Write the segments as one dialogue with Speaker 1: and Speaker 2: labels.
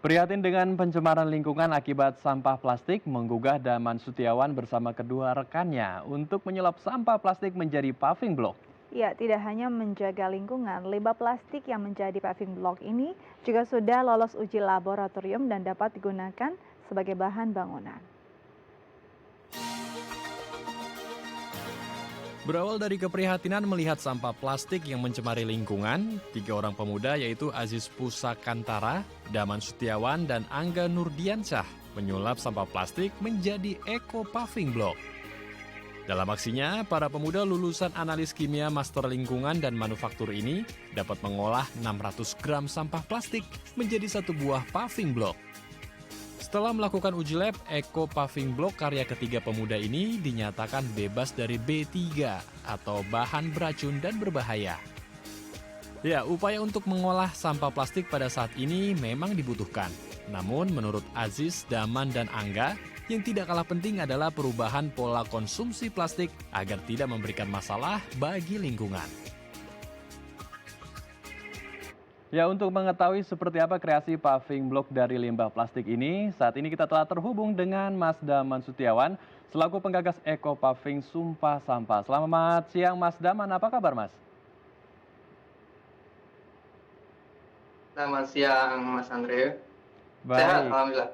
Speaker 1: Prihatin dengan pencemaran lingkungan akibat sampah plastik, menggugah Daman Sutiawan bersama kedua rekannya untuk menyulap sampah plastik menjadi paving block.
Speaker 2: Ya, tidak hanya menjaga lingkungan, limbah plastik yang menjadi paving block ini juga sudah lolos uji laboratorium dan dapat digunakan sebagai bahan bangunan.
Speaker 1: Berawal dari keprihatinan melihat sampah plastik yang mencemari lingkungan, tiga orang pemuda yaitu Aziz Pusakantara, Daman Sutiawan, dan Angga Nurdiansyah menyulap sampah plastik menjadi eco paving block. Dalam aksinya, para pemuda lulusan analis kimia master lingkungan dan manufaktur ini dapat mengolah 600 gram sampah plastik menjadi satu buah paving block. Setelah melakukan uji lab, Eco Paving Block karya ketiga pemuda ini dinyatakan bebas dari B3 atau bahan beracun dan berbahaya. Ya, upaya untuk mengolah sampah plastik pada saat ini memang dibutuhkan. Namun menurut Aziz, Daman, dan Angga, yang tidak kalah penting adalah perubahan pola konsumsi plastik agar tidak memberikan masalah bagi lingkungan. Ya, untuk mengetahui seperti apa kreasi paving block dari limbah plastik ini, saat ini kita telah terhubung dengan Mas Daman Sutiawan, selaku penggagas Eco Paving Sumpah Sampah. Selamat siang Mas Daman, apa kabar Mas?
Speaker 3: Selamat siang Mas Andre. Sehat,
Speaker 1: Baik,
Speaker 3: alhamdulillah.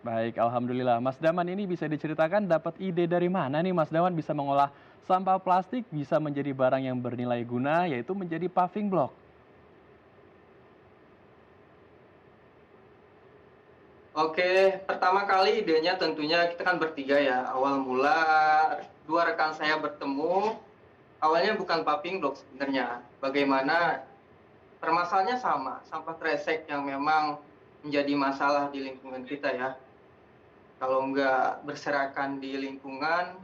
Speaker 1: baik, Alhamdulillah. Mas Daman ini bisa diceritakan dapat ide dari mana nih Mas Daman bisa mengolah sampah plastik bisa menjadi barang yang bernilai guna, yaitu menjadi paving block?
Speaker 3: Oke, pertama kali idenya tentunya kita kan bertiga ya. Awal mula dua rekan saya bertemu, awalnya bukan popping block sebenarnya. Bagaimana permasalahannya sama, sampah kresek yang memang menjadi masalah di lingkungan kita ya. Kalau nggak berserakan di lingkungan,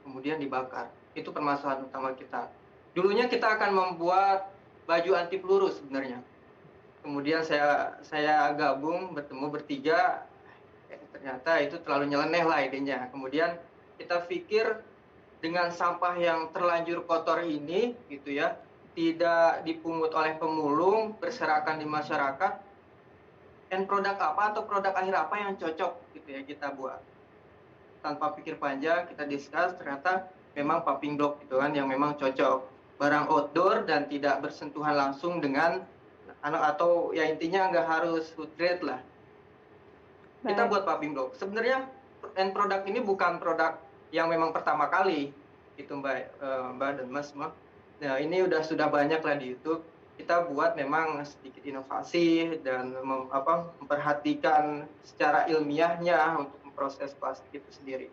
Speaker 3: kemudian dibakar. Itu permasalahan utama kita. Dulunya kita akan membuat baju anti peluru sebenarnya. Kemudian saya gabung, bertemu bertiga, ternyata itu terlalu nyeleneh lah idenya. Kemudian kita pikir dengan sampah yang terlanjur kotor ini, gitu ya, tidak dipungut oleh pemulung, berserakan di masyarakat, end produk apa atau produk akhir apa yang cocok, gitu ya, kita buat. Tanpa pikir panjang, kita discuss, ternyata memang paving block gitu kan, yang memang cocok. Barang outdoor dan tidak bersentuhan langsung dengan anak, atau ya intinya nggak harus food grade lah. Kita
Speaker 2: Baik.
Speaker 3: buat paving block. Sebenarnya end produk ini bukan produk yang memang pertama kali gitu Mbak dan Mas semua. Nah ini sudah banyak lah di YouTube. Kita buat memang sedikit inovasi dan memperhatikan secara ilmiahnya untuk memproses plastik itu sendiri.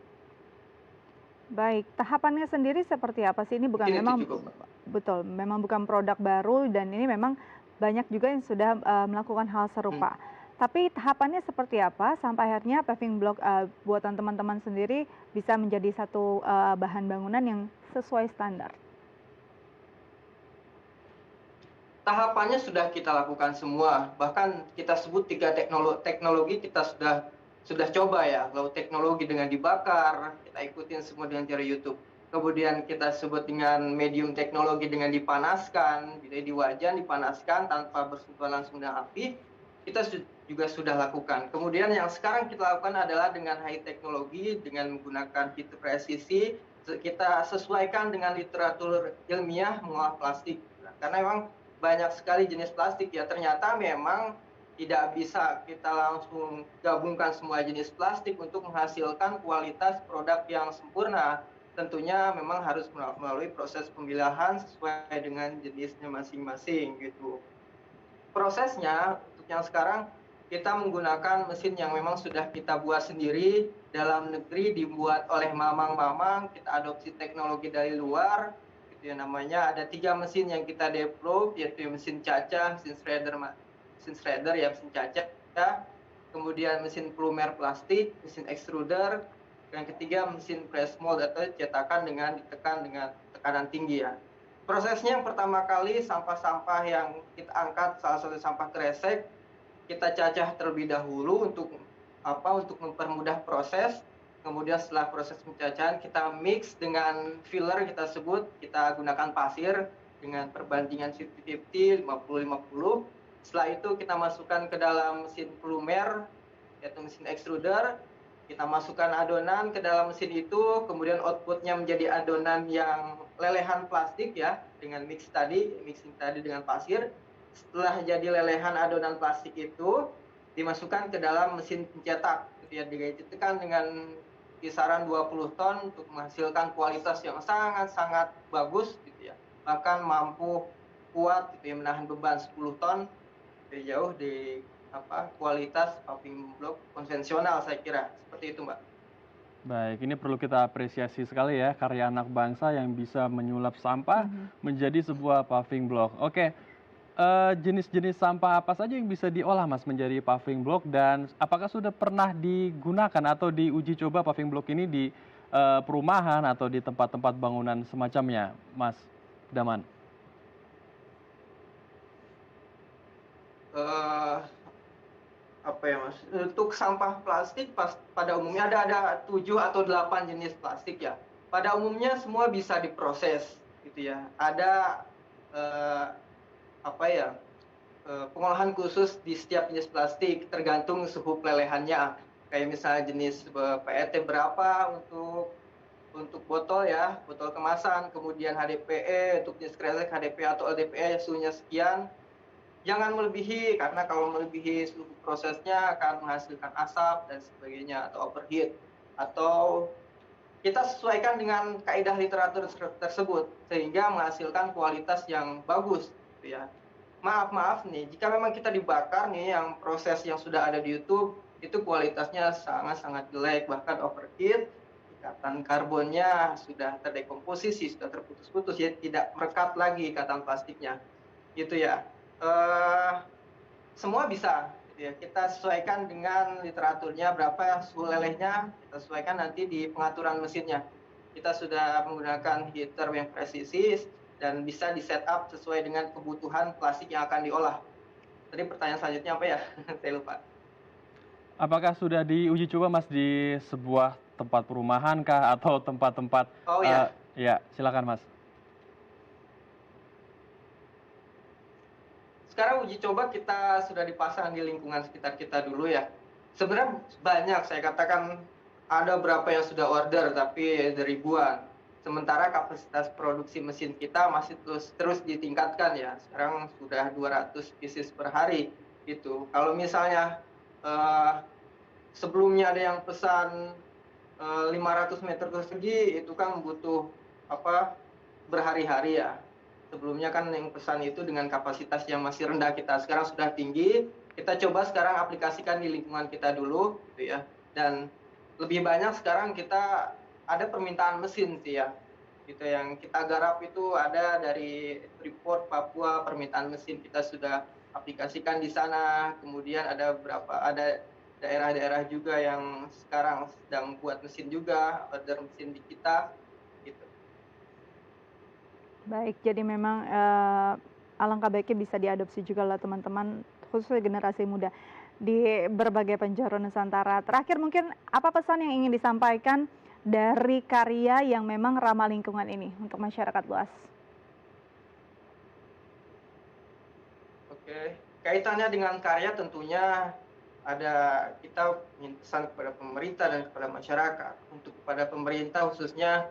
Speaker 2: Baik, tahapannya sendiri seperti apa sih? Ini bukan
Speaker 3: Mungkin itu
Speaker 2: memang
Speaker 3: cukup.
Speaker 2: betul, memang bukan produk baru dan ini memang banyak juga yang sudah melakukan hal serupa. Tapi tahapannya seperti apa sampai akhirnya paving block buatan teman-teman sendiri bisa menjadi satu bahan bangunan yang sesuai standar?
Speaker 3: Tahapannya sudah kita lakukan semua, bahkan kita sebut 3 teknologi kita sudah coba ya. Low teknologi dengan dibakar, kita ikutin semua dengan cara YouTube. Kemudian kita sebut dengan medium teknologi dengan dipanaskan, gitu ya, di wajan dipanaskan tanpa bersentuhan langsung dengan api, kita juga sudah lakukan. Kemudian yang sekarang kita lakukan adalah dengan high teknologi, dengan menggunakan fitur presisi, kita sesuaikan dengan literatur ilmiah mengolah plastik. Karena memang banyak sekali jenis plastik ya, ternyata memang tidak bisa kita langsung gabungkan semua jenis plastik untuk menghasilkan kualitas produk yang sempurna. Tentunya memang harus melalui proses pemilahan sesuai dengan jenisnya masing-masing gitu. Prosesnya untuk yang sekarang kita menggunakan mesin yang memang sudah kita buat sendiri dalam negeri, dibuat oleh mamang-mamang, kita adopsi teknologi dari luar. Ya, namanya ada 3 mesin yang kita develop, yaitu mesin cacah, mesin shredder ya, mesin cacah, kemudian mesin plumer plastik, mesin extruder, yang ketiga mesin press mold atau cetakan dengan ditekan dengan tekanan tinggi ya. Prosesnya yang pertama kali sampah-sampah yang kita angkat, salah satu sampah kresek, kita cacah terlebih dahulu untuk mempermudah proses. Kemudian setelah proses pencacahan kita mix dengan filler, kita gunakan pasir dengan perbandingan 50-50, 50-50. Setelah itu kita masukkan ke dalam mesin plumer, yaitu mesin extruder. Kita masukkan adonan ke dalam mesin itu, kemudian outputnya menjadi adonan yang lelehan plastik ya, dengan mixing tadi dengan pasir. Setelah jadi lelehan adonan plastik itu, dimasukkan ke dalam mesin pencetak, gitu ya, ditekan dengan kisaran 20 ton untuk menghasilkan kualitas yang sangat-sangat bagus, gitu ya. Bahkan mampu kuat, gitu ya, menahan beban 10 ton, jauh di kualitas paving block konvensional saya kira. Seperti itu, Mbak.
Speaker 4: Baik, ini perlu kita apresiasi sekali ya, karya anak bangsa yang bisa menyulap sampah menjadi sebuah paving block. Oke, jenis-jenis sampah apa saja yang bisa diolah Mas menjadi paving block, dan apakah sudah pernah digunakan atau diuji coba paving block ini di perumahan atau di tempat-tempat bangunan semacamnya, Mas Daman?
Speaker 3: Eh, apa ya, Mas? Untuk sampah plastik pada umumnya ada 7 atau 8 jenis plastik ya. Pada umumnya semua bisa diproses gitu ya. Ada eh, apa ya? Pengolahan khusus di setiap jenis plastik tergantung suhu pelelehannya. Kayak misalnya jenis PET berapa untuk botol ya, botol kemasan, kemudian HDPE untuk jenis kresek HDPE atau LDPE suhunya sekian. Jangan melebihi, karena kalau melebihi seluruh prosesnya akan menghasilkan asap dan sebagainya atau overheat. Atau kita sesuaikan dengan kaidah literatur tersebut sehingga menghasilkan kualitas yang bagus, gitu ya. Maaf nih, jika memang kita dibakar nih yang proses yang sudah ada di YouTube itu kualitasnya sangat-sangat jelek, bahkan overheat, ikatan karbonnya sudah terdekomposisi, sudah terputus-putus ya, tidak merekat lagi ikatan plastiknya. Gitu ya. Semua bisa gitu ya. Kita sesuaikan dengan literaturnya berapa suhu lelehnya, kita sesuaikan nanti di pengaturan mesinnya. Kita sudah menggunakan heater yang presisi dan bisa di setup sesuai dengan kebutuhan plastik yang akan diolah. Tadi pertanyaan selanjutnya apa ya? Saya lupa.
Speaker 4: Apakah sudah diuji coba Mas di sebuah tempat perumahan kah atau tempat-tempat?
Speaker 3: Oh ya.
Speaker 4: Ya, silakan Mas.
Speaker 3: Sekarang uji coba kita sudah dipasang di lingkungan sekitar kita dulu ya. Sebenarnya banyak, saya katakan ada berapa yang sudah order, tapi ada ribuan. Sementara kapasitas produksi mesin kita masih terus ditingkatkan ya. Sekarang sudah 200 pieces per hari gitu. Kalau misalnya sebelumnya ada yang pesan 500 meter persegi, itu kan butuh berhari-hari ya. Sebelumnya kan yang pesan itu dengan kapasitas yang masih rendah kita, sekarang sudah tinggi. Kita coba sekarang aplikasikan di lingkungan kita dulu, gitu ya. Dan lebih banyak sekarang kita ada permintaan mesin sih ya. Gitu yang kita garap itu ada dari Freeport, Papua, permintaan mesin kita sudah aplikasikan di sana. Kemudian ada daerah-daerah juga yang sekarang sedang buat mesin juga, order mesin di kita.
Speaker 2: Baik, jadi memang alangkah baiknya bisa diadopsi juga oleh teman-teman, khususnya generasi muda di berbagai penjuru Nusantara. Terakhir mungkin apa pesan yang ingin disampaikan dari karya yang memang ramah lingkungan ini untuk masyarakat luas?
Speaker 3: Oke, kaitannya dengan karya tentunya kita ingin pesan kepada pemerintah dan kepada masyarakat. Untuk kepada pemerintah khususnya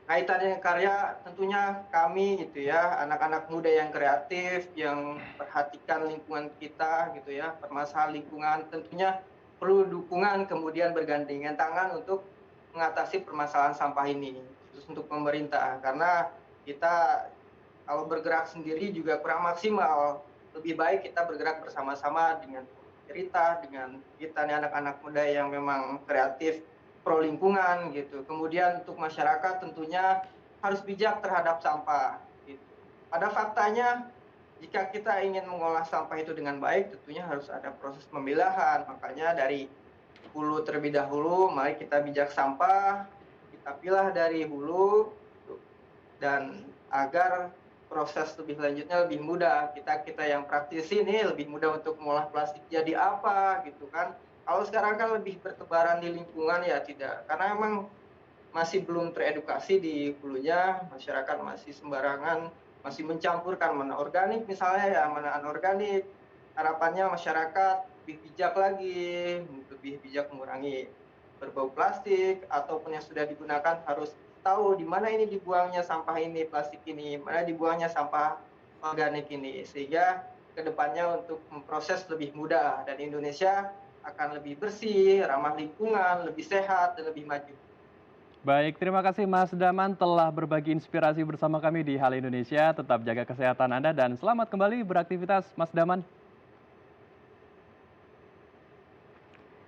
Speaker 3: kaitannya dengan karya, tentunya kami gitu ya, anak-anak muda yang kreatif, yang perhatikan lingkungan kita gitu ya, permasalahan lingkungan, tentunya perlu dukungan, kemudian bergandengan tangan untuk mengatasi permasalahan sampah ini, khusus untuk pemerintah. Karena kita kalau bergerak sendiri juga kurang maksimal, lebih baik kita bergerak bersama-sama dengan pemerintah, dengan kita nih anak-anak muda yang memang kreatif, pro lingkungan gitu. Kemudian untuk masyarakat tentunya harus bijak terhadap sampah gitu. Pada faktanya jika kita ingin mengolah sampah itu dengan baik tentunya harus ada proses pemilahan. Makanya dari hulu terlebih dahulu mari kita bijak sampah, kita pilah dari hulu dan agar proses lebih lanjutnya lebih mudah. Kita yang praktisi ini lebih mudah untuk mengolah plastik jadi apa gitu kan. Kalau sekarang kan lebih bertebaran di lingkungan ya tidak, karena memang masih belum teredukasi di hulunya, masyarakat masih sembarangan, masih mencampurkan mana organik misalnya ya, mana anorganik, harapannya masyarakat lebih bijak lagi, lebih bijak mengurangi berbau plastik, ataupun yang sudah digunakan harus tahu di mana ini dibuangnya sampah ini, plastik ini, mana dibuangnya sampah organik ini, sehingga kedepannya untuk memproses lebih mudah dan Indonesia akan lebih bersih, ramah lingkungan, lebih sehat, dan lebih maju.
Speaker 4: Baik, terima kasih Mas Daman telah berbagi inspirasi bersama kami di Hal Indonesia. Tetap jaga kesehatan Anda dan selamat kembali beraktivitas Mas Daman.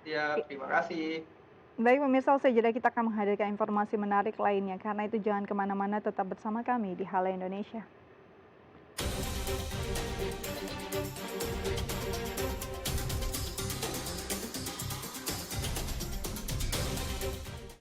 Speaker 3: Ya, terima kasih.
Speaker 2: Baik pemirsa, usai jeda kita akan menghadirkan informasi menarik lainnya. Karena itu jangan kemana-mana, tetap bersama kami di Hala Indonesia.